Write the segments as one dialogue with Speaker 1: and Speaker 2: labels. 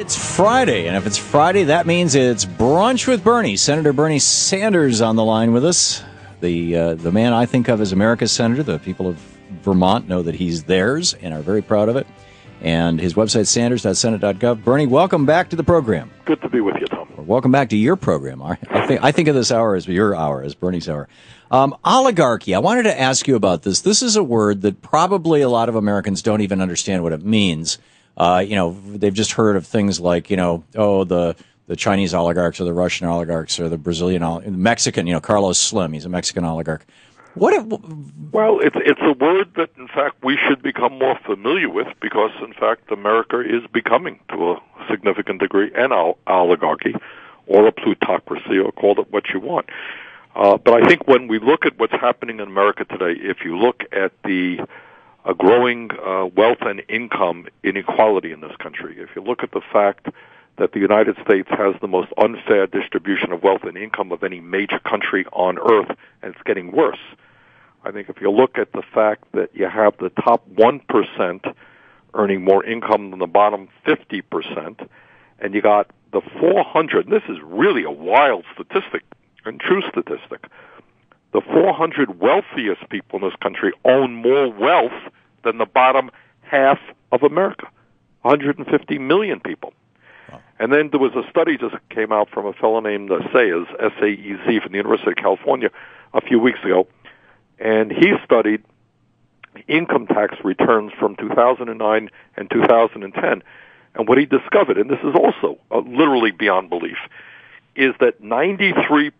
Speaker 1: It's Friday, and if it's Friday, that means it's Brunch with Bernie. Senator Bernie Sanders on the line with us. The man I think of as America's senator. The people of Vermont know that he's theirs and are very proud of it. And his website, sanders.senate.gov. Bernie, welcome back to the program.
Speaker 2: Good to be with you, Tom.
Speaker 1: Welcome back to your program. I think of this hour as your hour, as Bernie's hour. Oligarchy. I wanted to ask you about this. This is a word that probably a lot of Americans don't even understand what it means. They've just heard of things like, the Chinese oligarchs or the Russian oligarchs or the Brazilian, Mexican, Carlos Slim. He's a Mexican oligarch.
Speaker 2: Well, it's a word that, in fact, we should become more familiar with because, in fact, America is becoming, to a significant degree, an oligarchy or a plutocracy, or call it what you want. But I think when we look at what's happening in America today, if you look at the growing wealth and income inequality in this country, if you look at the fact that the United States has the most unfair distribution of wealth and income of any major country on earth, and it's getting worse. I think if you look at the fact that you have the top 1% earning more income than the bottom 50%, and you got the 400, and this is really a wild statistic and true statistic, the 400 wealthiest people in this country own more wealth than the bottom half of America, 150 million people. Wow. And then there was a study just came out from a fellow named Saez, S-A-E-Z, from the University of California a few weeks ago, and he studied income tax returns from 2009 and 2010. And what he discovered, and this is also literally beyond belief, is that 93%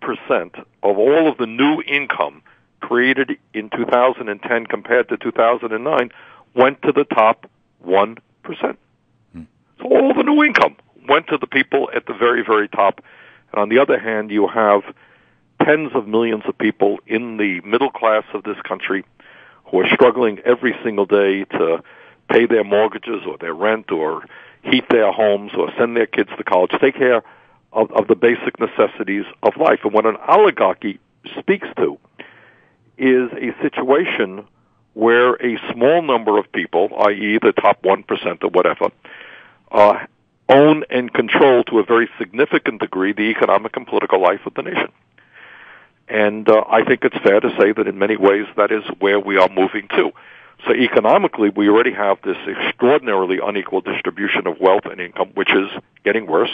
Speaker 2: of all of the new income created in 2010 compared to 2009 went to the top 1%. So all the new income went to the people at the very, very top. And on the other hand, you have tens of millions of people in the middle class of this country who are struggling every single day to pay their mortgages or their rent or heat their homes or send their kids to college, take care of the basic necessities of life. And what an oligarchy speaks to is a situation where a small number of people, i.e. the top 1% or whatever, own and control to a very significant degree the economic and political life of the nation. And I think it's fair to say that in many ways that is where we are moving to. So economically, we already have this extraordinarily unequal distribution of wealth and income, which is getting worse.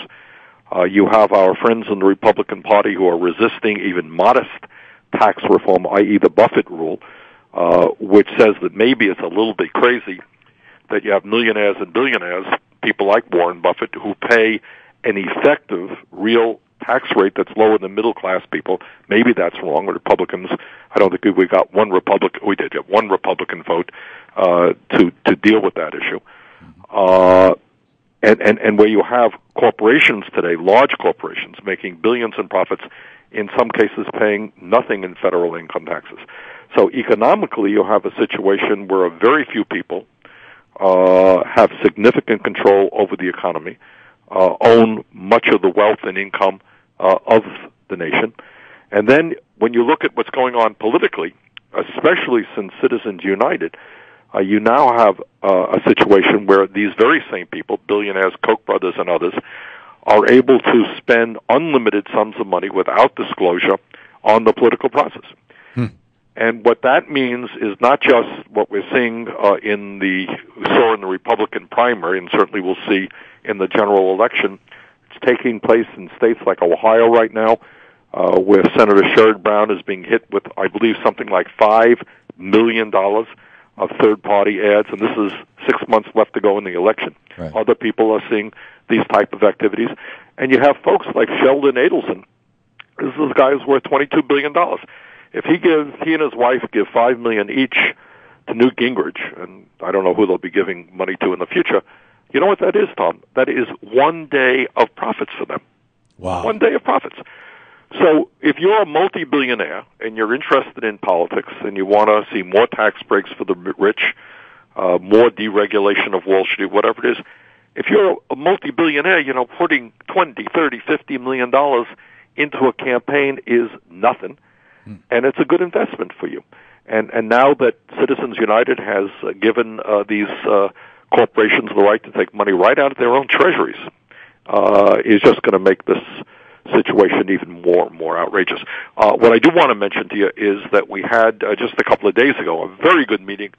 Speaker 2: You have our friends in the Republican Party who are resisting even modest tax reform, i.e. the Buffett rule, which says that maybe it's a little bit crazy that you have millionaires and billionaires, people like Warren Buffett, who pay an effective, real tax rate that's lower than middle-class people. Maybe that's wrong. Republicans, I don't think we got one Republican. We did get one Republican vote to deal with that issue. And where you have corporations today, large corporations, making billions in profits, in some cases paying nothing in federal income taxes. So economically, you have a situation where a very few people have significant control over the economy, own much of the wealth and income of the nation. And then when you look at what's going on politically, especially since Citizens United, you now have a situation where these very same people, billionaires, Koch brothers and others, are able to spend unlimited sums of money without disclosure on the political process. And what that means is not just what we're seeing we saw in the Republican primary, and certainly we'll see in the general election. It's taking place in states like Ohio right now, where Senator Sherrod Brown is being hit with, I believe, something like $5 million of third-party ads, and this is 6 months left to go in the election. Right. Other people are seeing these type of activities. And you have folks like Sheldon Adelson. This is a guy who's worth $22 billion. If he and his wife give $5 million each to Newt Gingrich, and I don't know who they'll be giving money to in the future, you know what that is, Tom? That is 1 day of profits for them.
Speaker 1: Wow.
Speaker 2: 1 day of profits. So if you're a multi-billionaire and you're interested in politics and you want to see more tax breaks for the rich, more deregulation of Wall Street, whatever it is, if you're a multi-billionaire, putting $20, $30, $50 million into a campaign is nothing, and it's a good investment for you. And now that Citizens United has given these corporations the right to take money right out of their own treasuries is just going to make this situation even more and more outrageous. What I do want to mention to you is that we had just a couple of days ago a very good meeting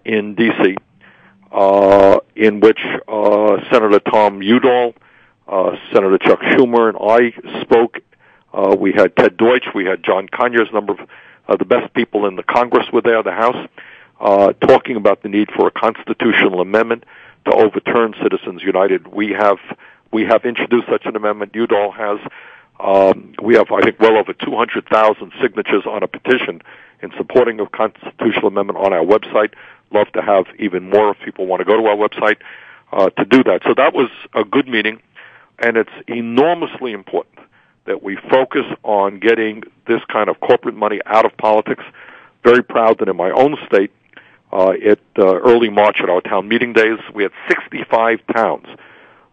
Speaker 2: in D.C. In which Senator Tom Udall, Senator Chuck Schumer, and I spoke. We had Ted Deutsch, we had John Conyers, a number of the best people in the Congress were there, the House, talking about the need for a constitutional amendment to overturn Citizens United. We have introduced such an amendment. Udall has. We have, I think, well over 200,000 signatures on a petition in supporting a constitutional amendment on our website. Love to have even more if people want to go to our website to do that. So that was a good meeting, and it's enormously important that we focus on getting this kind of corporate money out of politics. Very proud that in my own state, early March at our town meeting days, we had 65 towns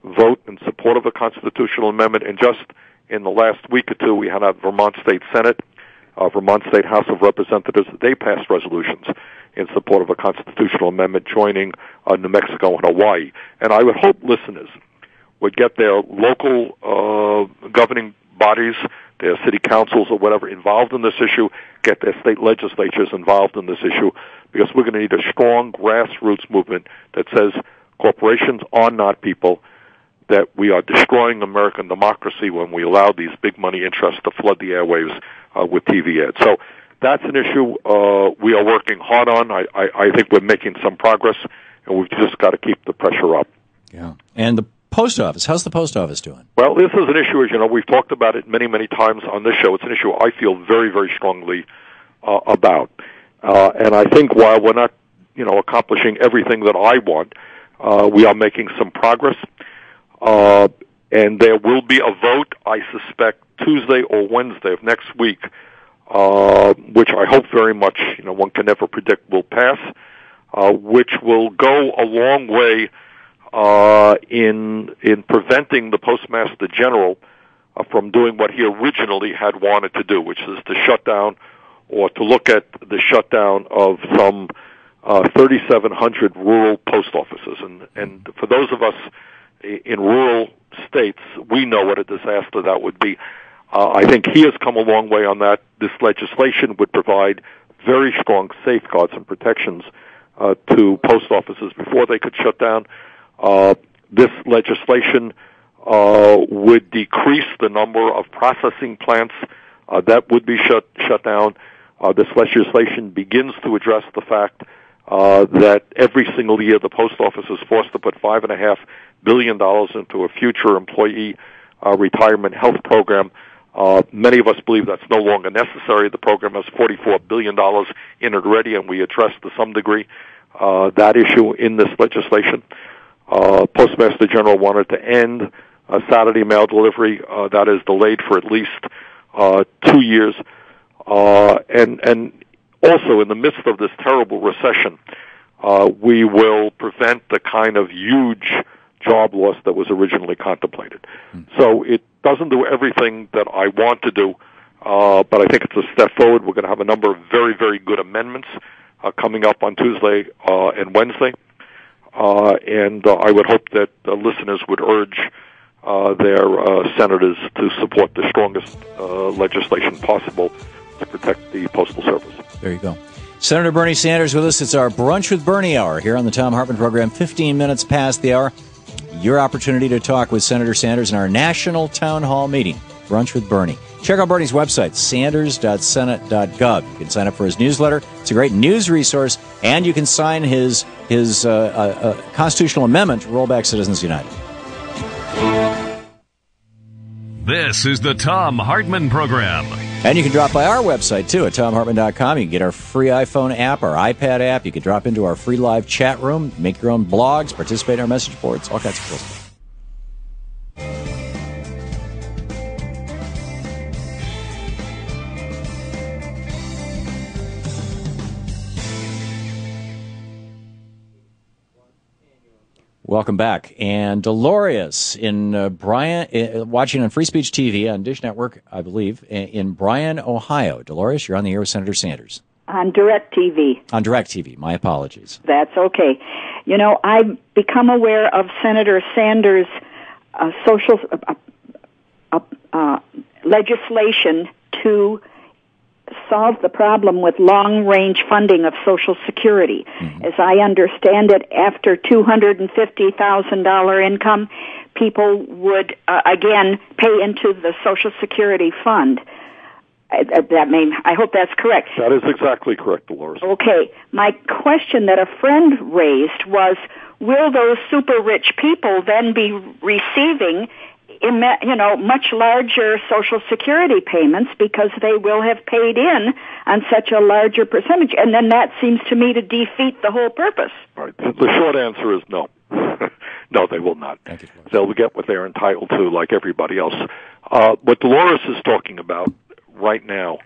Speaker 2: vote in support of a constitutional amendment, and just in the last week or two, we had a Vermont State Senate, Vermont State House of Representatives. They passed resolutions in support of a constitutional amendment joining New Mexico and Hawaii. And I would hope listeners would get their local governing bodies, their city councils or whatever involved in this issue, get their state legislatures involved in this issue, because we're going to need a strong grassroots movement that says corporations are not people, that we are destroying American democracy when we allow these big money interests to flood the airwaves with TV ads. So that's an issue we are working hard on. I think we're making some progress, and we've just got to keep the pressure up.
Speaker 1: Yeah. And the post office, how's the post office doing?
Speaker 2: Well, this is an issue, as you know, we've talked about it many, many times on this show. It's an issue I feel very, very strongly about. And I think while we're not, accomplishing everything that I want, we are making some progress. And there will be a vote, I suspect, Tuesday or Wednesday of next week, which I hope very much, one can never predict will pass, which will go a long way in preventing the Postmaster General from doing what he originally had wanted to do, which is to shut down or to look at the shutdown of some 3,700 rural post offices. And for those of us in rural states, we know what a disaster that would be. I think he has come a long way on that. This legislation would provide very strong safeguards and protections to post offices before they could shut down. This legislation would decrease the number of processing plants that would be shut down. This legislation begins to address the fact that every single year the post office is forced to put $5.5 billion into a future employee retirement health program. Many of us believe that's no longer necessary. The program has $44 billion in it already, and we addressed to some degree that issue in this legislation. Postmaster General wanted to end Saturday mail delivery. That is delayed for at least 2 years. And also, in the midst of this terrible recession, we will prevent the kind of huge job loss that was originally contemplated. So it doesn't do everything that I want to do, but I think it's a step forward. We're going to have a number of very, very good amendments coming up on Tuesday and Wednesday. And I would hope that listeners would urge their senators to support the strongest legislation possible to protect the Postal Service.
Speaker 1: There you go. Senator Bernie Sanders with us. It's our Brunch with Bernie hour here on the Thom Hartmann Program, 15 minutes past the hour. Your opportunity to talk with Senator Sanders in our national town hall meeting, Brunch with Bernie. Check out Bernie's website, sanders.senate.gov. You can sign up for his newsletter. It's a great news resource, and you can sign his constitutional amendment to roll back Citizens United.
Speaker 3: This is the Thom Hartmann Program.
Speaker 1: And you can drop by our website, too, at thomhartmann.com. You can get our free iPhone app, our iPad app. You can drop into our free live chat room, make your own blogs, participate in our message boards, all kinds of cool stuff. Welcome back. And Dolores in Bryan, watching on Free Speech TV on Dish Network, I believe, in Bryan, Ohio. Dolores, you're on the air with Senator Sanders.
Speaker 4: On DirecTV.
Speaker 1: On DirecTV. My apologies.
Speaker 4: That's okay. I've become aware of Senator Sanders' social legislation to solve the problem with long-range funding of Social Security. Mm-hmm. As I understand it, after $250,000 income, people would, again, pay into the Social Security fund. I hope that's correct.
Speaker 2: That is exactly correct, Dolores.
Speaker 4: Okay. My question that a friend raised was, will those super rich people then be receiving much larger Social Security payments because they will have paid in on such a larger percentage? And then that seems to me to defeat the whole purpose.
Speaker 2: Right. The short answer is no. No, they will not.
Speaker 1: Thank you,
Speaker 2: they'll get what they're entitled to like everybody else. What Dolores is talking about right now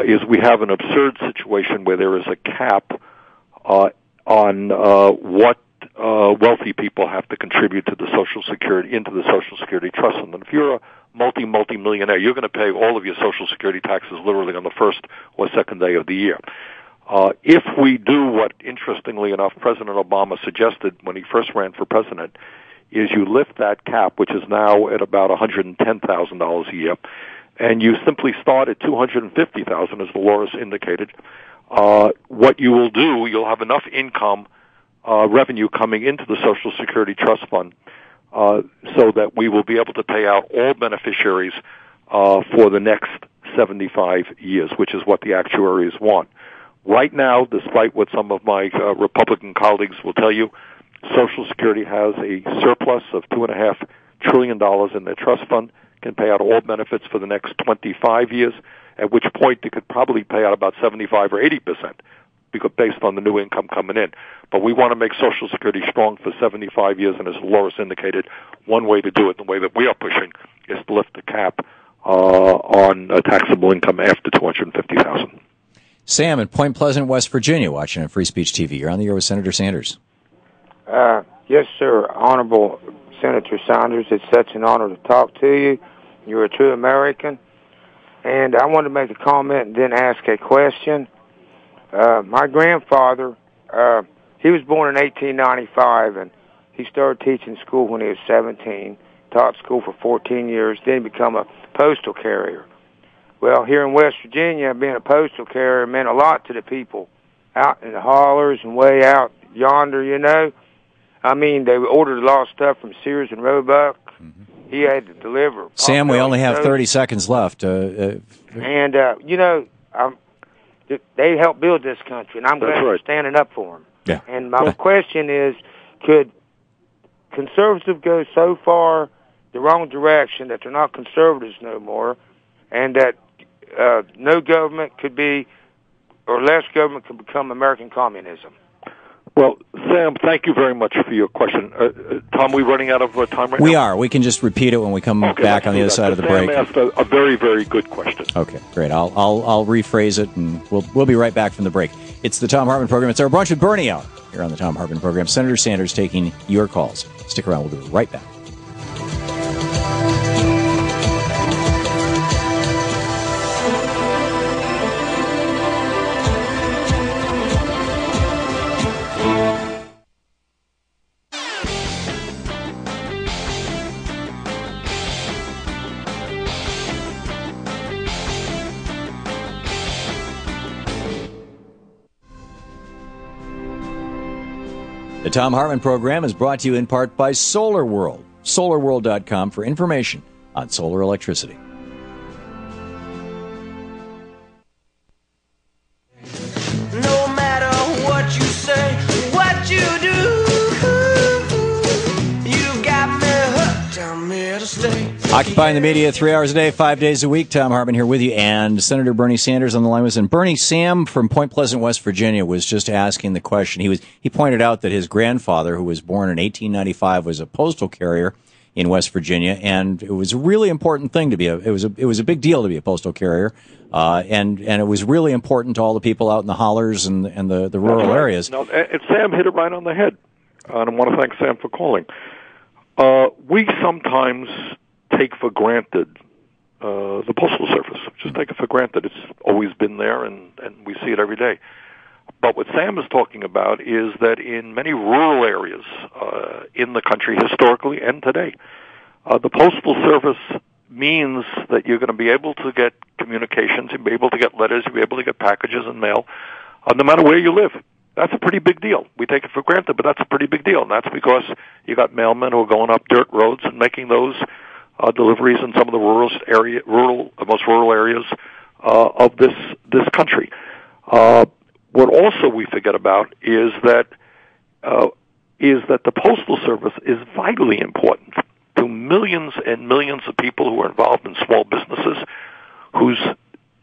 Speaker 2: is we have an absurd situation where there is a cap on what wealthy people have to contribute to the Social Security, into the Social Security Trust Fund. And if you're a multi-millionaire, you're going to pay all of your Social Security taxes literally on the first or second day of the year. If we do what, interestingly enough, President Obama suggested when he first ran for president, is you lift that cap, which is now at about $110,000 a year, and you simply start at $250,000, as Dolores indicated, what you will do, you'll have enough income revenue coming into the Social Security Trust Fund so that we will be able to pay out all beneficiaries for the next 75 years, which is what the actuaries want. Right now, despite what some of my Republican colleagues will tell you, Social Security has a surplus of $2.5 trillion in their trust fund, can pay out all benefits for the next 25 years, at which point they could probably pay out about 75 or 80%. Because based on the new income coming in. But we want to make Social Security strong for 75 years, and as Dolores indicated, one way to do it, the way that we are pushing, is to lift the cap on taxable income after $250,000.
Speaker 1: Sam in Point Pleasant, West Virginia, watching on Free Speech TV. You're on the air with Senator Sanders.
Speaker 5: Yes, sir. Honorable Senator Sanders, it's such an honor to talk to you. You're a true American. And I wanted to make a comment and then ask a question. My grandfather, he was born in 1895, and he started teaching school when he was 17, taught school for 14 years, then become a postal carrier. Well, here in West Virginia, being a postal carrier meant a lot to the people out in the hollers and way out yonder, you know. I mean, they ordered a lot of stuff from Sears and Roebuck. Mm-hmm. He had to deliver.
Speaker 1: Sam, we only have 30 seconds left.
Speaker 5: You know, they helped build this country, and I'm glad we're standing up for them.
Speaker 1: Yeah.
Speaker 5: And my question is, could conservatives go so far the wrong direction that they're not conservatives no more, and that no government could be, or less government could become American communism?
Speaker 2: Well, Sam, thank you very much for your question. Tom, we running out of time right now?
Speaker 1: We are. We can just repeat it when we come back on the other side of the break.
Speaker 2: Sam asked a very, very good question.
Speaker 1: Okay, great. I'll rephrase it, and we'll be right back from the break. It's the Thom Hartmann Program. It's our Brunch with Bernie hour here on the Thom Hartmann Program. Senator Sanders taking your calls. Stick around. We'll be right back. The Thom Hartmann Program is brought to you in part by Solar World. SolarWorld.com for information on solar electricity.
Speaker 6: No matter what you say, what you do, you've got me hooked. I'm here to stay.
Speaker 1: Occupying the media 3 hours a day, 5 days a week. Thom Hartmann here with you, and Senator Bernie Sanders on the line with us. And Bernie, Sam from Point Pleasant, West Virginia, was just asking the question. He pointed out that his grandfather, who was born in 1895, was a postal carrier in West Virginia, and it was a really important thing to be it was a big deal to be a postal carrier, and it was really important to all the people out in the hollers and the rural areas.
Speaker 2: No, Sam hit it right on the head, and I want to thank Sam for calling. We sometimes take for granted the Postal Service. Just take it for granted. It's always been there, and we see it every day. But what Sam is talking about is that in many rural areas in the country, historically and today, The Postal Service means that you're going to be able to get communications, you'll be able to get letters, you'll be able to get packages and mail, no matter where you live. That's a pretty big deal. We take it for granted, but that's a pretty big deal, and that's because you got mailmen who are going up dirt roads and making those deliveries in some of the most rural areas of this country. What also we forget about is that the Postal Service is vitally important to millions and millions of people who are involved in small businesses whose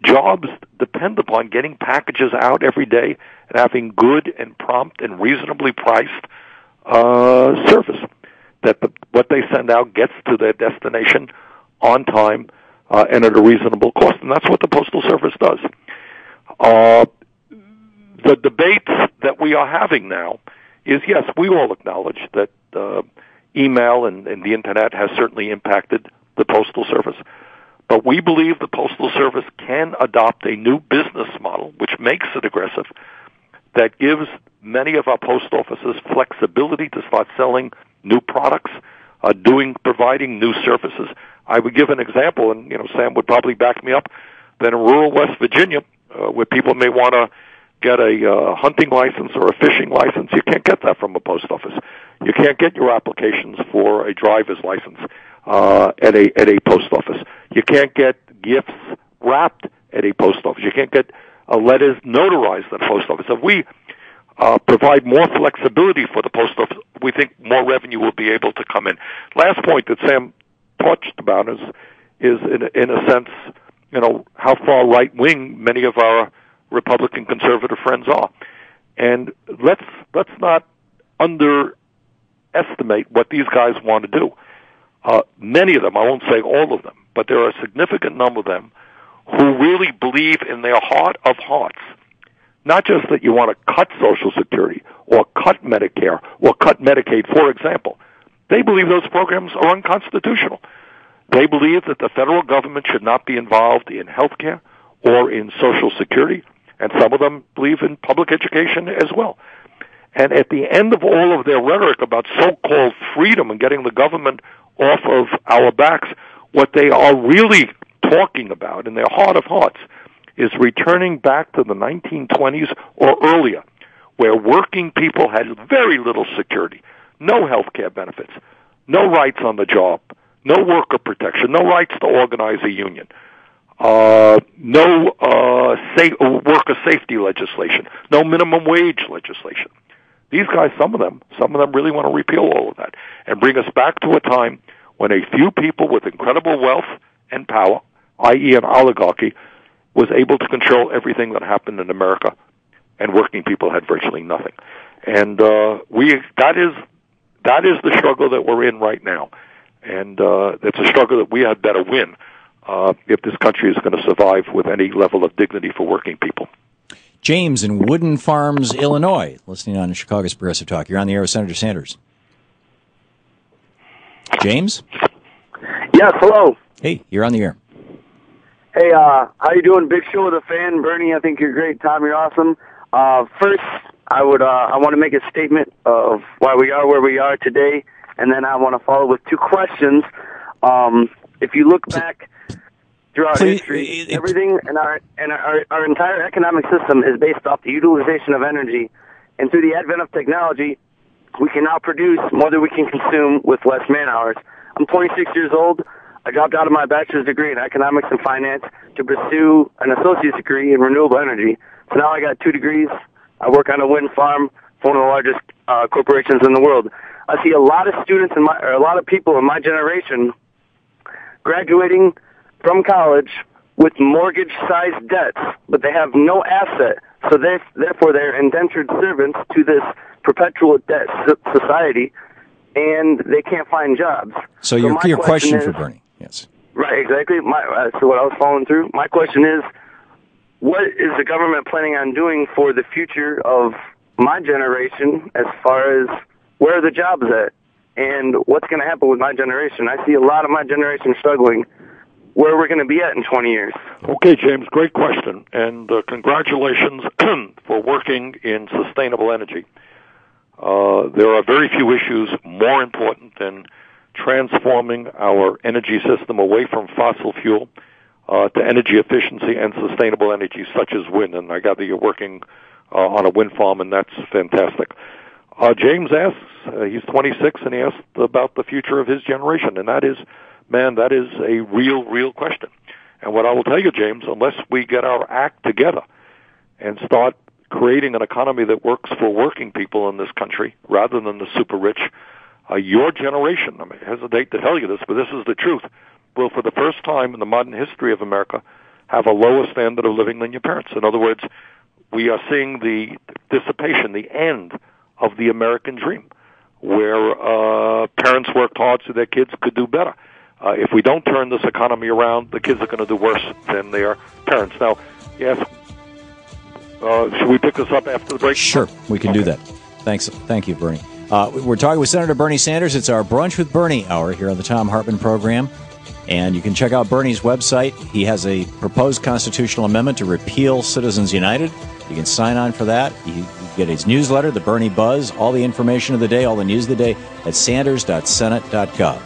Speaker 2: jobs depend upon getting packages out every day and having good and prompt and reasonably priced service. That what they send out gets to their destination on time and at a reasonable cost, and that's what the Postal Service does. The debate that we are having now is, yes, we all acknowledge that email and the Internet has certainly impacted the Postal Service. But we believe the Postal Service can adopt a new business model, which makes it aggressive, that gives many of our post offices flexibility to start selling new products, providing new services. I would give an example, and Sam would probably back me up, that in rural West Virginia, where people may want to get a hunting license or a fishing license, you can't get that from a post office. You can't get your applications for a driver's license at a post office. You can't get gifts wrapped at a post office. You can't get letters notarized at a post office. If we provide more flexibility for the post office, we think more revenue will be able to come in. Last point that Sam touched about is in a sense, how far right wing many of our Republican conservative friends are, and let's not underestimate what these guys want to do. Many of them, I won't say all of them, but there are a significant number of them who really believe in their heart of hearts, not just that you want to cut Social Security or cut Medicare or cut Medicaid, for example. They believe those programs are unconstitutional. They believe that the federal government should not be involved in health care or in Social Security, and some of them believe in public education as well. And at the end of all of their rhetoric about so-called freedom and getting the government off of our backs, what they are really talking about in their heart of hearts is returning back to the 1920s or earlier, where working people had very little security, no health care benefits, no rights on the job, no worker protection, no rights to organize a union, no worker safety legislation, no minimum wage legislation. These guys, some of them really want to repeal all of that and bring us back to a time when a few people with incredible wealth and power, i.e. an oligarchy, was able to control everything that happened in America, and working people had virtually nothing. And that is the struggle that we're in right now. And it's a struggle that we had better win if this country is going to survive with any level of dignity for working people.
Speaker 1: James in Woodland Farms, Illinois, listening on Chicago's Progressive Talk. You're on the air with Senator Sanders. James?
Speaker 7: Yes, hello.
Speaker 1: Hey, you're on the air.
Speaker 7: Hey, how you doing? Big show with a fan. Bernie, I think you're great. Tom, you're awesome. First, I want to make a statement of why we are where we are today, and then I want to follow with two questions. If you look back throughout history, everything in our entire economic system is based off the utilization of energy, and through the advent of technology, we can now produce more than we can consume with less man hours. I'm 26 years old. I dropped out of my bachelor's degree in economics and finance to pursue an associate's degree in renewable energy. So now I got 2 degrees. I work on a wind farm for one of the largest corporations in the world. I see a lot of students a lot of people in my generation graduating from college with mortgage-sized debts, but they have no asset. So therefore, they're indentured servants to this perpetual debt society, and they can't find jobs.
Speaker 1: So your question for Bernie, yes.
Speaker 7: Right, exactly. So what I was following through, my question is, what is the government planning on doing for the future of my generation as far as where are the jobs at? And what's going to happen with my generation? I see a lot of my generation struggling. Where we're going to be at in 20 years.
Speaker 2: Okay, James, great question. And congratulations for working in sustainable energy. There are very few issues more important than transforming our energy system away from fossil fuel to energy efficiency and sustainable energy, such as wind. And I gather you're working on a wind farm, and that's fantastic. James asks, he's 26, and he asked about the future of his generation. And that is a real question. And what I will tell you, James, unless we get our act together and start creating an economy that works for working people in this country rather than the super rich, your generation, I hesitate to tell you this, but this is the truth, will for the first time in the modern history of America have a lower standard of living than your parents. In other words, we are seeing the dissipation, the end of the American dream, where parents worked hard so their kids could do better. If we don't turn this economy around, the kids are going to do worse than their parents. Now, yes, should we pick this up after the break?
Speaker 1: Sure, we can do that. Thanks. Thank you, Bernie. We're talking with Senator Bernie Sanders. It's our Brunch with Bernie hour here on the Thom Hartmann Program. And you can check out Bernie's website. He has a proposed constitutional amendment to repeal Citizens United. You can sign on for that. You get his newsletter, the Bernie Buzz, all the information of the day, all the news of the day at sanders.senate.gov.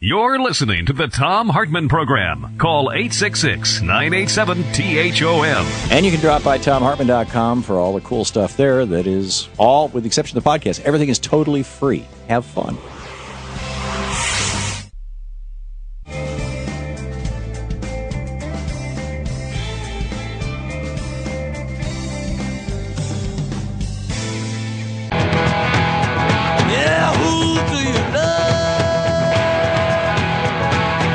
Speaker 3: You're listening to the Thom Hartmann Program. Call 866-987-THOM.
Speaker 1: And you can drop by thomhartmann.com for all the cool stuff there. That is all, with the exception of the podcast. Everything is totally free. Have fun.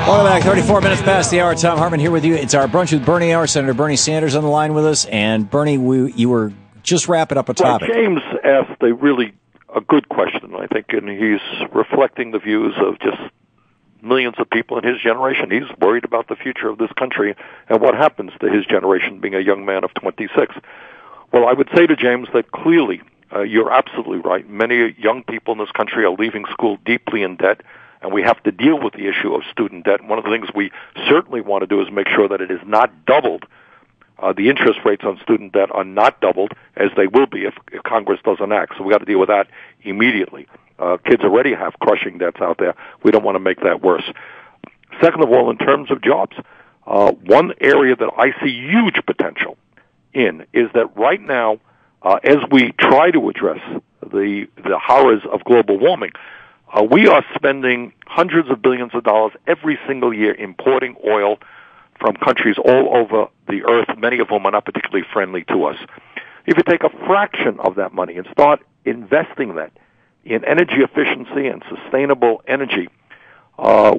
Speaker 1: Welcome back. 34 minutes past the hour. Thom Hartmann here with you. It's our Brunch with Bernie hour. Senator Bernie Sanders on the line with us. And Bernie, you were just wrapping up a topic.
Speaker 2: Well, James asked a good question, I think, and he's reflecting the views of just millions of people in his generation. He's worried about the future of this country and what happens to his generation, being a young man of 26. Well, I would say to James that clearly you're absolutely right. Many young people in this country are leaving school deeply in debt, and we have to deal with the issue of student debt. One of the things we certainly want to do is make sure that it is not doubled. The interest rates on student debt are not doubled, as they will be if Congress doesn't act. So we got to deal with that immediately. Kids already have crushing debts out there. We don't want to make that worse. Second of all, in terms of jobs, one area that I see huge potential in is that right now, as we try to address the horrors of global warming, we are spending hundreds of billions of dollars every single year importing oil from countries all over the earth, many of whom are not particularly friendly to us. If you take a fraction of that money and start investing that in energy efficiency and sustainable energy,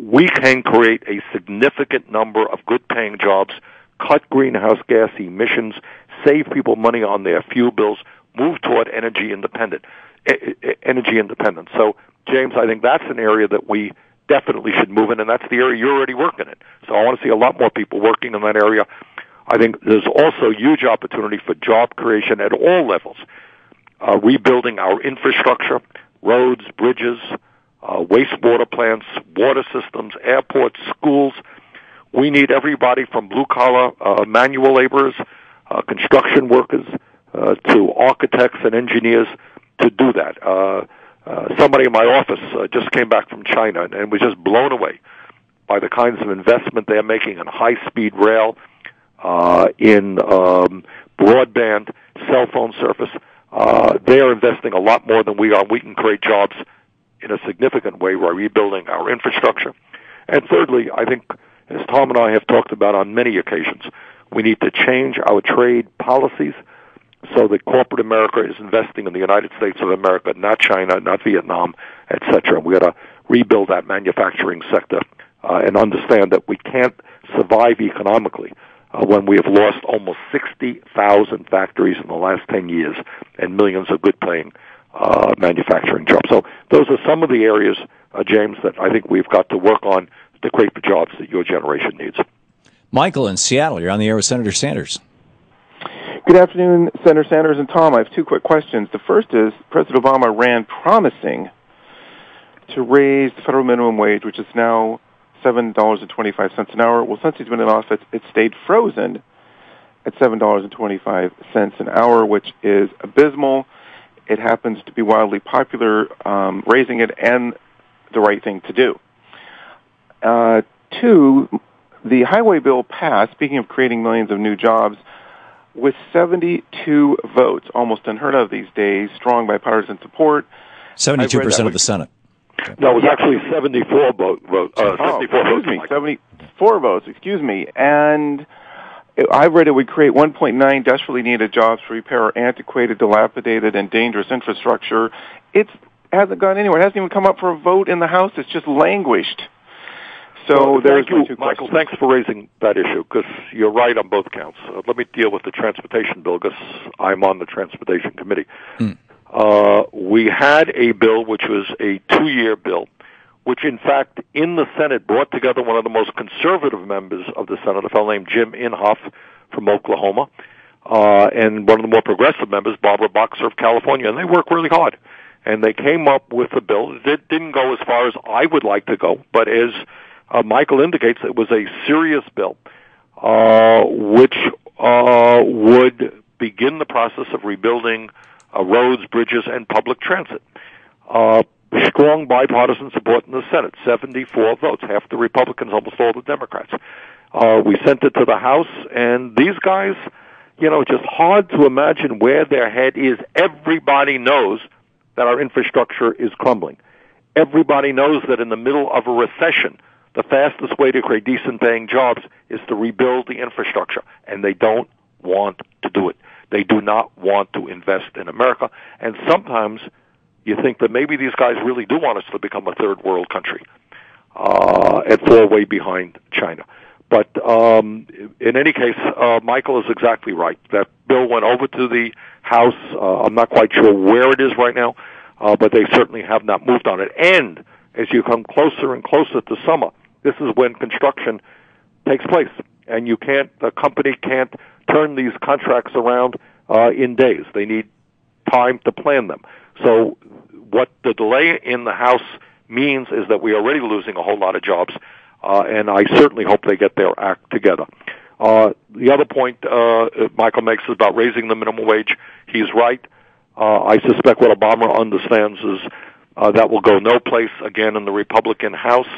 Speaker 2: we can create a significant number of good-paying jobs, cut greenhouse gas emissions, save people money on their fuel bills, move toward energy independence. So, James, I think that's an area that we definitely should move in, and that's the area you're already working in. So I want to see a lot more people working in that area. I think there's also huge opportunity for job creation at all levels, rebuilding our infrastructure, roads, bridges, wastewater plants, water systems, airports, schools. We need everybody from blue-collar manual laborers, construction workers, to architects and engineers to do that. Somebody in my office just came back from China and was just blown away by the kinds of investment they're making in high-speed rail, in broadband, cell phone service. They are investing a lot more than we are. We can create jobs in a significant way by rebuilding our infrastructure. And thirdly, I think, as Tom and I have talked about on many occasions, we need to change our trade policies so that corporate America is investing in the United States of America, not China, not Vietnam, etc. We got to rebuild that manufacturing sector and understand that we can't survive economically when we have lost almost 60,000 factories in the last 10 years and millions of good-paying manufacturing jobs. So those are some of the areas, James, that I think we've got to work on to create the jobs that your generation needs.
Speaker 1: Michael in Seattle, you're on the air with Senator Sanders.
Speaker 8: Good afternoon, Senator Sanders and Tom. I have two quick questions. The first is, President Obama ran promising to raise the federal minimum wage, which is now $7.25 an hour. Well, since he's been in office, it stayed frozen at $7.25 an hour, which is abysmal. It happens to be wildly popular, raising it, and the right thing to do. Two, the highway bill passed, speaking of creating millions of new jobs, with 72 votes, almost unheard of these days, strong bipartisan support.
Speaker 1: 72% of the Senate.
Speaker 2: No, it was actually 74 votes.
Speaker 8: 74 votes, excuse me. And I read it would create 1.9 desperately needed jobs to repair antiquated, dilapidated, and dangerous infrastructure. It hasn't gone anywhere. It hasn't even come up for a vote in the House. It's just languished. So there's my two
Speaker 2: Michael,
Speaker 8: questions.
Speaker 2: thanks for raising that issue, because you're right on both counts. Let me deal with the transportation bill, because I'm on the transportation committee. We had a bill which was a 2-year bill, which in fact in the Senate brought together one of the most conservative members of the Senate, a fellow named Jim Inhofe from Oklahoma, and one of the more progressive members, Barbara Boxer of California, and they worked really hard. And they came up with a bill. It didn't go as far as I would like to go, but as Michael indicates, it was a serious bill, which would begin the process of rebuilding roads, bridges, and public transit. Strong bipartisan support in the Senate, 74 votes, half the Republicans, almost all the Democrats. We sent it to the House, and these guys, just hard to imagine where their head is. Everybody knows that our infrastructure is crumbling. Everybody knows that in the middle of a recession, the fastest way to create decent-paying jobs is to rebuild the infrastructure, and they don't want to do it. They do not want to invest in America, and sometimes you think that maybe these guys really do want us to become a third-world country and fall way behind China. But in any case, Michael is exactly right. That bill went over to the House. I'm not quite sure where it is right now, but they certainly have not moved on it. And as you come closer and closer to summer, this is when construction takes place, and the company can't turn these contracts around in days. They need time to plan them. So what the delay in the House means is that we are already losing a whole lot of jobs, and I certainly hope they get their act together. The other point Michael makes is about raising the minimum wage. He's right. I suspect what Obama understands is that will go no place again in the Republican House.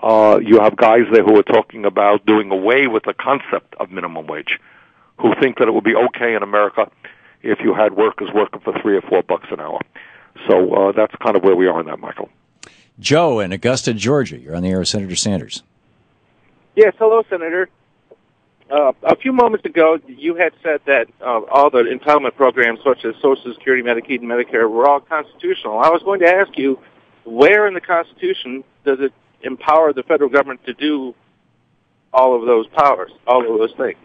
Speaker 2: You have guys there who are talking about doing away with the concept of minimum wage, who think that it would be okay in America if you had workers working for $3 or $4 an hour. So that's kind of where we are on that, Michael.
Speaker 1: Joe in Augusta, Georgia. You're on the air with Senator Sanders.
Speaker 9: Yes, hello, Senator. A few moments ago, you had said that all the entitlement programs, such as Social Security, Medicaid, and Medicare, were all constitutional. I was going to ask you, where in the Constitution does it empower the federal government to do all of those powers, all of those things?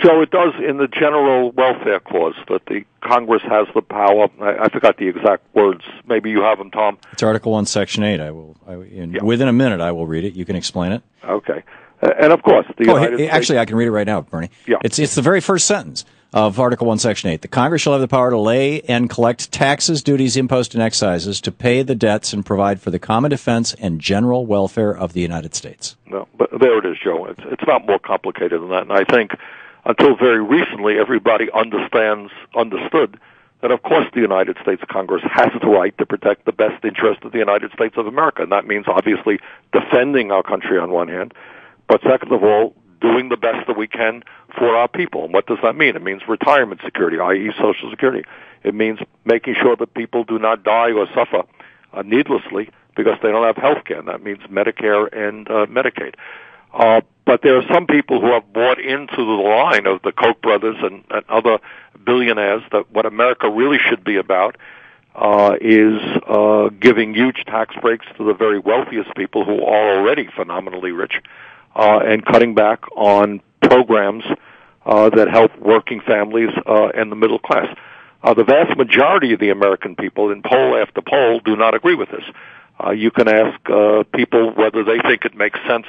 Speaker 2: Joe, it does in the general welfare clause that the Congress has the power. I forgot the exact words. Maybe you have them, Tom.
Speaker 1: It's Article 1, Section 8. Within a minute, I will read it. You can explain it.
Speaker 2: Okay. And of course, the United States...
Speaker 1: Actually, I can read it right now, Bernie.
Speaker 2: Yeah.
Speaker 1: It's the very first sentence of Article 1, Section 8. The Congress shall have the power to lay and collect taxes, duties, imposts, and excises, to pay the debts and provide for the common defense and general welfare of the United States.
Speaker 2: No, but there it is, Joe. It's not more complicated than that. And I think until very recently, everybody understood that, of course, the United States Congress has the right to protect the best interest of the United States of America. And that means, obviously, defending our country on one hand, but second of all, doing the best that we can for our people. And what does that mean? It means retirement security, i.e. Social Security. It means making sure that people do not die or suffer needlessly because they don't have health care. And that means Medicare and Medicaid. But there are some people who have bought into the line of the Koch brothers and other billionaires that what America really should be about is giving huge tax breaks to the very wealthiest people who are already phenomenally rich, and cutting back on programs that help working families and the middle class. The vast majority of the American people, in poll after poll, do not agree with this. You can ask people whether they think it makes sense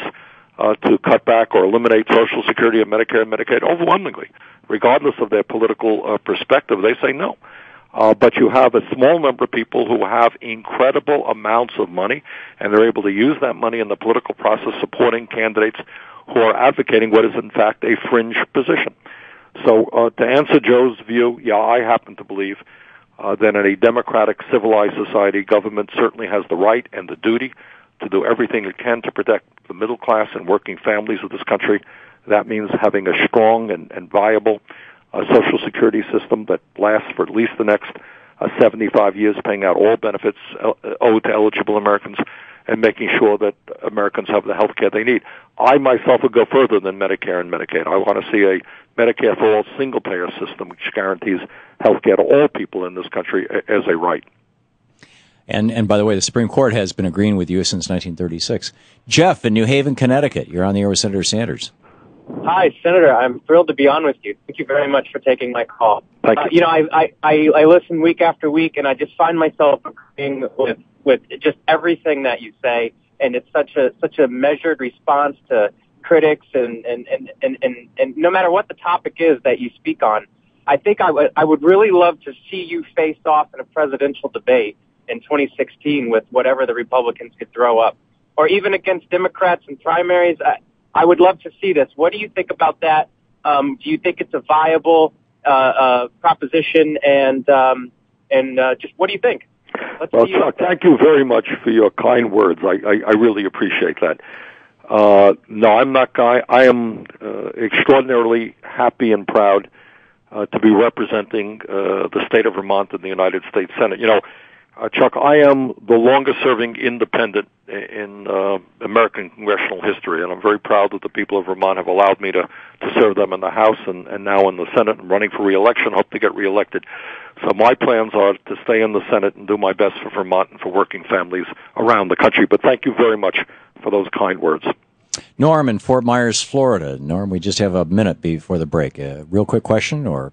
Speaker 2: to cut back or eliminate Social Security and Medicare and Medicaid. Overwhelmingly, regardless of their political perspective, they say no. But you have a small number of people who have incredible amounts of money, and they're able to use that money in the political process supporting candidates who are advocating what is, in fact, a fringe position. So to answer Joe's view, yeah, I happen to believe then in a democratic, civilized society, government certainly has the right and the duty to do everything it can to protect the middle class and working families of this country. That means having a strong and viable Social Security system that lasts for at least the next 75 years, paying out all benefits owed to eligible Americans and making sure that Americans have the health care they need. I myself would go further than Medicare and Medicaid. I want to see a Medicare for all single-payer system which guarantees health care to all people in this country as a right.
Speaker 1: And by the way, the Supreme Court has been agreeing with you since 1936. Jeff in New Haven, Connecticut. You're on the air with Senator Sanders.
Speaker 10: Hi, Senator. I'm thrilled to be on with you. Thank you very much for taking my call.
Speaker 2: Thank you.
Speaker 10: I listen week after week, and I just find myself agreeing with just everything that you say, and it's such a measured response to critics, and no matter what the topic is that you speak on, I think I would really love to see you face off in a presidential debate in 2016 with whatever the Republicans could throw up, or even against Democrats in primaries. I would love to see this. What do you think about that? Do you think it's a viable proposition? And just what do you think?
Speaker 2: Well, Chuck, thank you very much for your kind words. I really appreciate that. No, I'm not Guy. I am extraordinarily happy and proud to be representing the state of Vermont in the United States Senate. You know, Chuck, I am the longest-serving independent in American congressional history, and I'm very proud that the people of Vermont have allowed me to serve them in the House and now in the Senate. I'm running for re-election, hope to get re-elected. So my plans are to stay in the Senate and do my best for Vermont and for working families around the country. But thank you very much for those kind words.
Speaker 1: Norm in Fort Myers, Florida. Norm, we just have a minute before the break. Real quick question, or?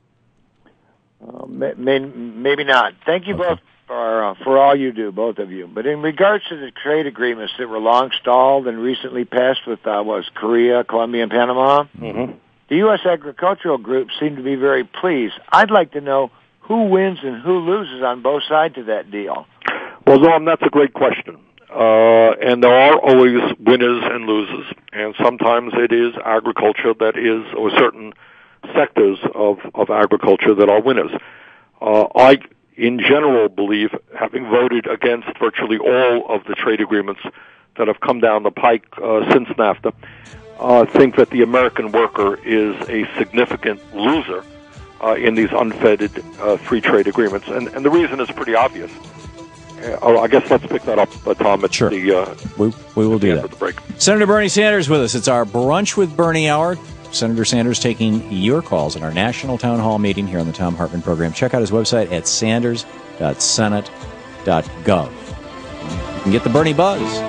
Speaker 11: Maybe not. Thank you both for all you do, both of you. But in regards to the trade agreements that were long stalled and recently passed with Korea, Colombia, and Panama,
Speaker 2: mm-hmm.
Speaker 11: the U.S. agricultural groups seem to be very pleased. I'd like to know who wins and who loses on both sides of that deal.
Speaker 2: Well, Norm, that's a great question. And there are always winners and losers. And sometimes it is agriculture that is, or certain sectors of agriculture that are winners. I, in general, believe, having voted against virtually all of the trade agreements that have come down the pike since NAFTA, think that the American worker is a significant loser in these unfettered free trade agreements. And the reason is pretty obvious. I guess let's pick that up, Tom, at
Speaker 1: we will do that.
Speaker 2: Of the break.
Speaker 1: Senator Bernie Sanders with us. It's our Brunch with Bernie hour. Senator Sanders taking your calls in our national town hall meeting here on the Thom Hartmann Program. Check out his website at sanders.senate.gov. You can get the Bernie buzz.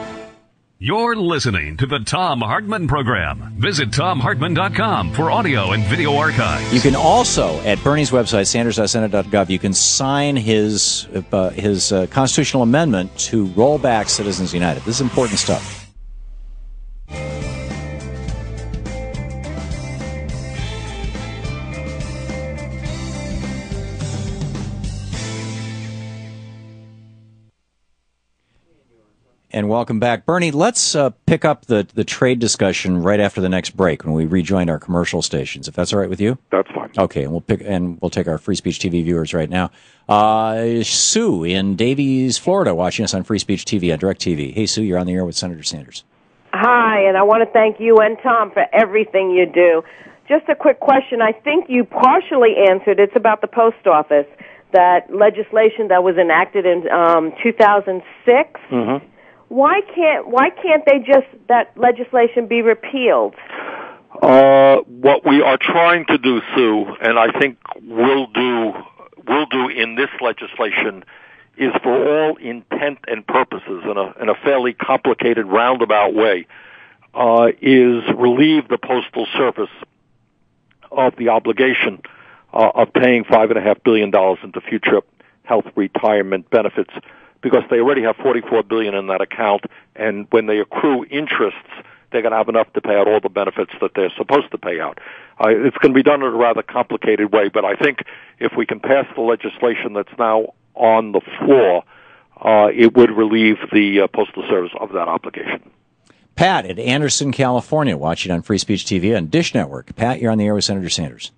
Speaker 3: You're listening to the Thom Hartmann Program. Visit thomhartmann.com for audio and video archives.
Speaker 1: You can also, at Bernie's website, sanders.senate.gov, you can sign his constitutional amendment to roll back Citizens United. This is important stuff. And welcome back. Bernie, let's pick up the trade discussion right after the next break when we rejoin our commercial stations, if that's all right with you.
Speaker 2: That's fine.
Speaker 1: Okay, and we'll take our Free Speech TV viewers right now. Sue in Davies, Florida, watching us on Free Speech TV on DirecTV. Hey, Sue, you're on the air with Senator Sanders.
Speaker 12: Hi, and I want to thank you and Tom for everything you do. Just a quick question. I think you partially answered. It's about the post office, that legislation that was enacted in 2006.
Speaker 2: Mm-hmm.
Speaker 12: Why can't that legislation be repealed?
Speaker 2: What we are trying to do, Sue, and I think we'll do in this legislation, is for all intent and purposes, in a fairly complicated roundabout way, is relieve the Postal Service of the obligation of paying $5.5 billion into future health retirement benefits, because they already have $44 billion in that account, and when they accrue interests, they're going to have enough to pay out all the benefits that they're supposed to pay out. It's going to be done in a rather complicated way, but I think if we can pass the legislation that's now on the floor, it would relieve the Postal Service of that obligation.
Speaker 1: Pat at Anderson, California, watching on Free Speech TV on Dish Network. Pat, you're on the air with Senator Sanders.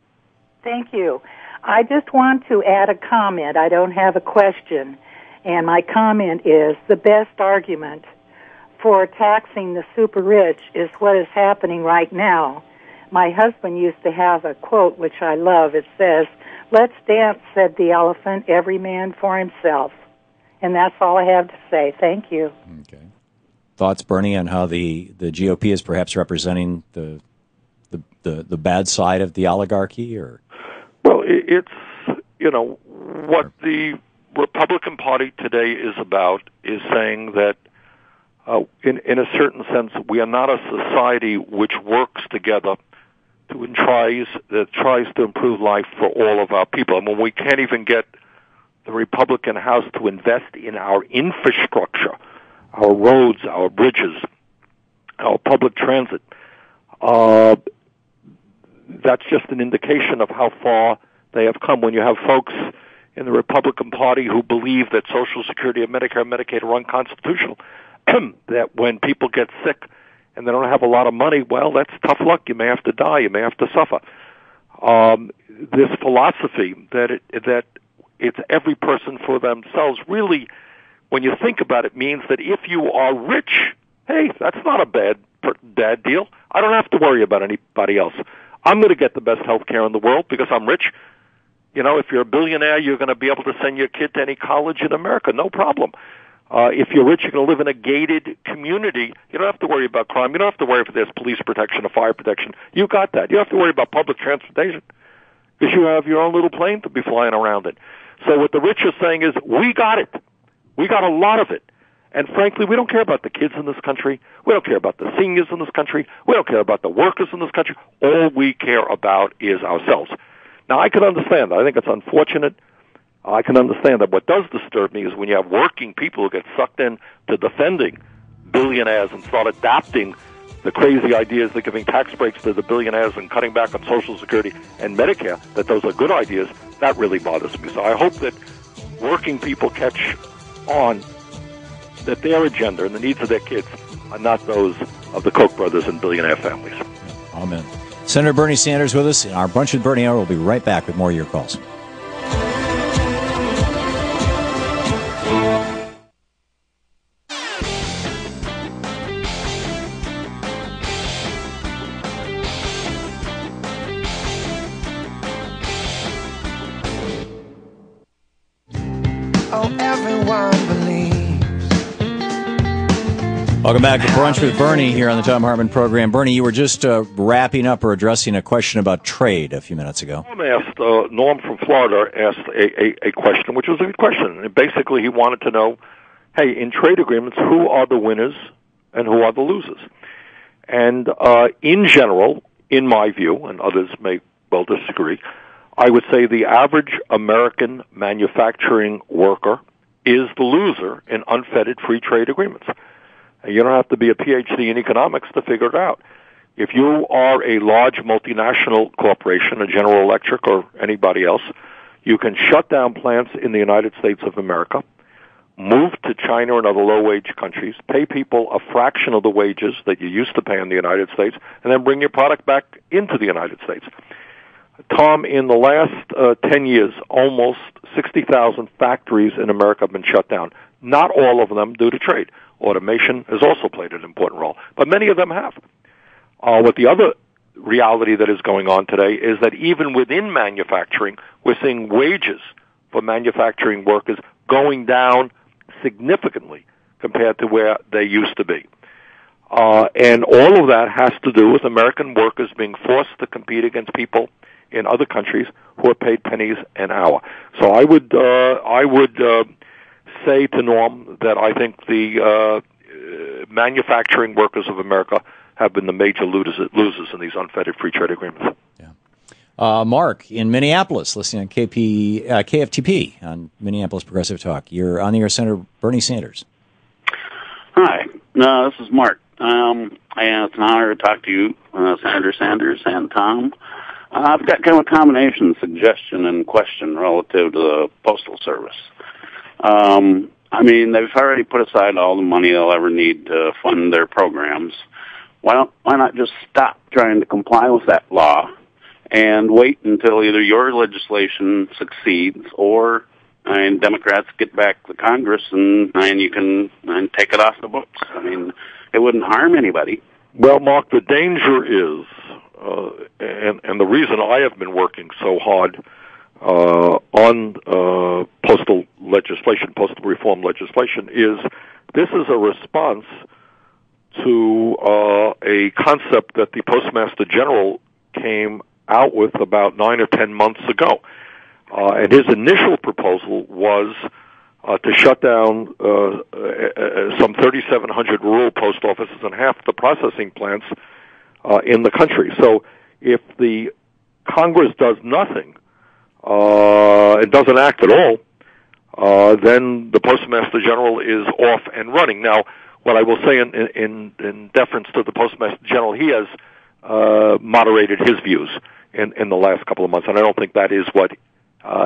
Speaker 13: Thank you. I just want to add a comment. I don't have a question. And my comment is the best argument for taxing the super rich is what is happening right now. My husband used to have a quote which I love. It says, "Let's dance," said the elephant, "every man for himself." And that's all I have to say. Thank you.
Speaker 1: Okay. Thoughts, Bernie, on how the GOP is perhaps representing the bad side of the oligarchy, or?
Speaker 2: Well, it's, what the Republican Party today is about is saying that in a certain sense, we are not a society which works together that tries to improve life for all of our people. And when we can't even get the Republican House to invest in our infrastructure, our roads, our bridges, our public transit, that's just an indication of how far they have come. When you have folks in the Republican Party who believe that Social Security and Medicare and Medicaid are unconstitutional, that when people get sick and they don't have a lot of money, well, that's tough luck. You may have to die. You may have to suffer. This philosophy that it's every person for themselves really, when you think about it, means that if you are rich, hey, that's not a bad deal. I don't have to worry about anybody else. I'm going to get the best health care in the world because I'm rich. If you're a billionaire, you're going to be able to send your kid to any college in America, no problem. If you're rich, you're going to live in a gated community. You don't have to worry about crime. You don't have to worry if there's police protection or fire protection. You got that. You don't have to worry about public transportation because you have your own little plane to be flying around in. So what the rich are saying is, we got it. We got a lot of it. And frankly, we don't care about the kids in this country. We don't care about the seniors in this country. We don't care about the workers in this country. All we care about is ourselves. Now, I can understand that. I think it's unfortunate. I can understand that. What does disturb me is when you have working people who get sucked in to defending billionaires and start adapting the crazy ideas that giving tax breaks to the billionaires and cutting back on Social Security and Medicare, that those are good ideas. That really bothers me. So I hope that working people catch on that their agenda and the needs of their kids are not those of the Koch brothers and billionaire families.
Speaker 1: Amen. Senator Bernie Sanders with us in our Brunch with Bernie hour. We'll be right back with more of your calls.
Speaker 6: Oh, everyone believes.
Speaker 1: Welcome back to Brunch with Bernie here on the Thom Hartmann Program. Bernie, you were just wrapping up or addressing a question about trade a few minutes ago.
Speaker 2: Norm from Florida asked a question, which was a good question. And basically, he wanted to know, hey, in trade agreements, who are the winners and who are the losers? And in general, in my view, and others may well disagree, I would say the average American manufacturing worker is the loser in unfettered free trade agreements. You don't have to be a PhD in economics to figure it out. If you are a large multinational corporation, a General Electric or anybody else, you can shut down plants in the United States of America, move to China and other low-wage countries, pay people a fraction of the wages that you used to pay in the United States, and then bring your product back into the United States. Tom, in the last 10 years, almost 60,000 factories in America have been shut down. Not all of them due to trade. Automation has also played an important role, but many of them have. What the other reality that is going on today is that even within manufacturing, we're seeing wages for manufacturing workers going down significantly compared to where they used to be. And all of that has to do with American workers being forced to compete against people in other countries who are paid pennies an hour. So I would say to Norm that I think the manufacturing workers of America have been the major losers in these unfettered free trade agreements.
Speaker 1: Yeah. Mark in Minneapolis, listening on KFTP on Minneapolis Progressive Talk. You're on the air, Senator Bernie Sanders.
Speaker 14: Hi, this is Mark. It's an honor to talk to you, Senator Sanders and Tom. I've got kind of a combination suggestion and question relative to the Postal Service. They've already put aside all the money they'll ever need to fund their programs. Why not just stop trying to comply with that law and wait until either your legislation succeeds or Democrats get back the Congress and you can take it off the books. I mean, it wouldn't harm anybody.
Speaker 2: Well, Mark, the danger is, and the reason I have been working so hard on postal reform legislation, is this is a response to a concept that the Postmaster General came out with about 9 or 10 months ago. And his initial proposal was to shut down some 3,700 rural post offices and half the processing plants in the country. So if the Congress does nothing, it doesn't act at all, then the Postmaster General is off and running. Now, what I will say in deference to the Postmaster General, he has moderated his views in the last couple of months, and I don't think that is what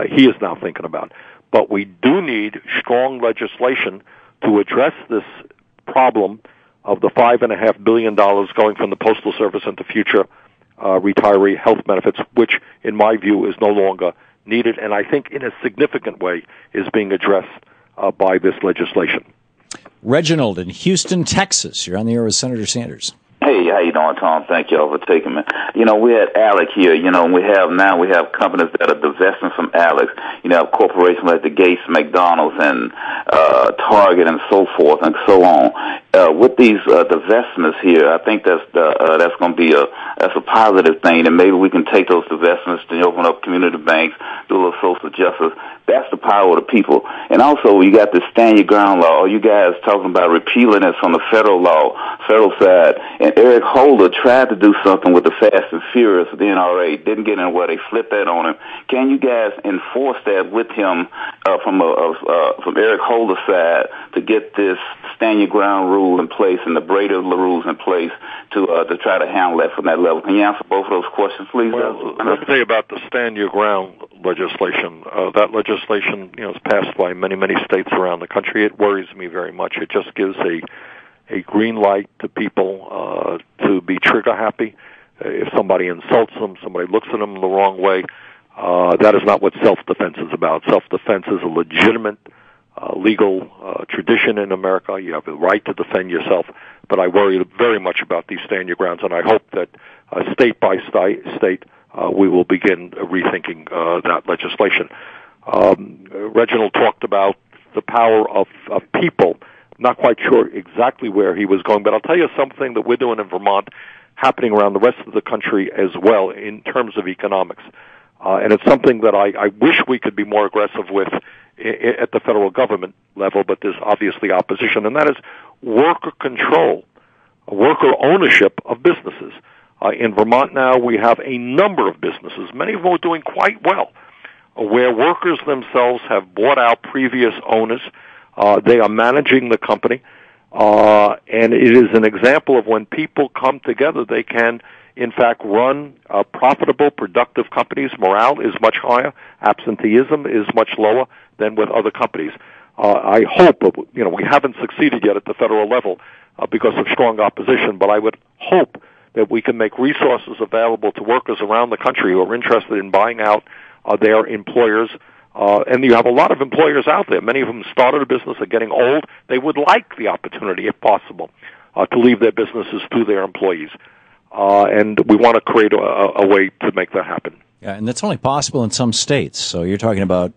Speaker 2: he is now thinking about. But we do need strong legislation to address this problem of the $5.5 billion going from the Postal Service into future retiree health benefits, which, in my view, is no longer needed, and I think in a significant way is being addressed by this legislation.
Speaker 1: Reginald in Houston, Texas. You're on the air with Senator Sanders.
Speaker 15: Hey, how you doing, Tom? Thank y'all for taking me. We had Alec here. We have companies that are divesting from Alex. Corporations like the Gates, McDonald's, and Target, and so forth, and so on. With these divestments here, I think that's going to be a positive thing, and maybe we can take those divestments to open up community banks, do a little social justice. That's the power of the people. And also, you got the stand your ground law. You guys talking about repealing this on the federal side. And Eric Holder tried to do something with the Fast and Furious with the NRA. Didn't get anywhere. They flipped that on him. Can you guys enforce that with him from Eric Holder's side to get this stand your ground rule in place and the Brady rules in place to try to handle that from that level? Can you answer both of those questions, please?
Speaker 2: Well, let me tell you about the stand your ground legislation. That legislation, is passed by many, many states around the country. It worries me very much. It just gives a green light to people to be trigger happy. If somebody insults them, somebody looks at them the wrong way, that is not what self-defense is about. Self-defense is a legitimate legal tradition in America. You have the right to defend yourself, but I worry very much about these stand your grounds, and I hope that state by state we will begin rethinking that legislation. Reginald talked about the power of people. Not quite sure exactly where he was going, but I'll tell you something that we're doing in Vermont, happening around the rest of the country as well in terms of economics. And it's something that I wish we could be more aggressive with at the federal government level, but there's obviously opposition, and that is worker control, worker ownership of businesses. In Vermont now, we have a number of businesses, many of them are doing quite well, where workers themselves have bought out previous owners. They are managing the company, and it is an example of when people come together, they can, in fact, run profitable, productive companies. Morale is much higher. Absenteeism is much lower than with other companies. I hope, we haven't succeeded yet at the federal level because of strong opposition, but I would hope that we can make resources available to workers around the country who are interested in buying out their employers. And you have a lot of employers out there. Many of them started a business, are getting old. They would like the opportunity, if possible, to leave their businesses to their employees. And we want to create a way to make that happen.
Speaker 1: Yeah, and that's only possible in some states. So you're talking about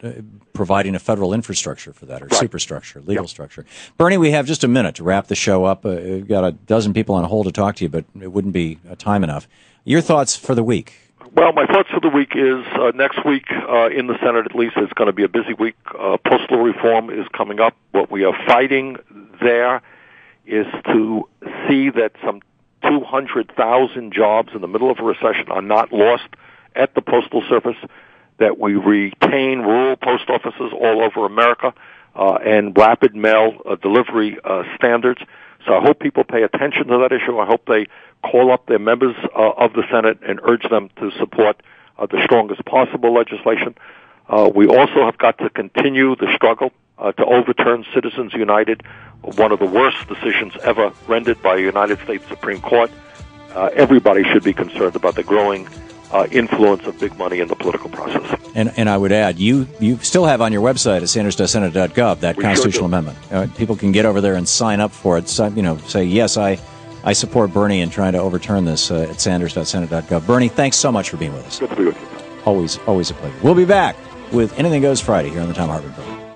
Speaker 1: providing a federal infrastructure for that, or superstructure, legal structure. Bernie, we have just a minute to wrap the show up. We've got a dozen people on hold to talk to you, but it wouldn't be time enough. Your thoughts for the week?
Speaker 2: Well, my thoughts for the week is next week in the Senate, at least, it's going to be a busy week. Postal reform is coming up. What we are fighting there is to see that some 200,000 jobs in the middle of a recession are not lost at the Postal Service, that we retain rural post offices all over America, and rapid mail delivery standards. So I hope people pay attention to that issue. I hope they call up their members of the Senate and urge them to support the strongest possible legislation. We also have got to continue the struggle to overturn Citizens United, one of the worst decisions ever rendered by a United States Supreme Court. Everybody should be concerned about the growing influence of big money in the political process.
Speaker 1: And I would add, you still have on your website at sanders.senate.gov that constitutional amendment. People can get over there and sign up for it. So, say, yes, I support Bernie in trying to overturn this at sanders.senate.gov. Bernie, thanks so much for being with us.
Speaker 2: Good to be with you.
Speaker 1: Always a pleasure. We'll be back with Anything Goes Friday here on the Thom Hartmann Program.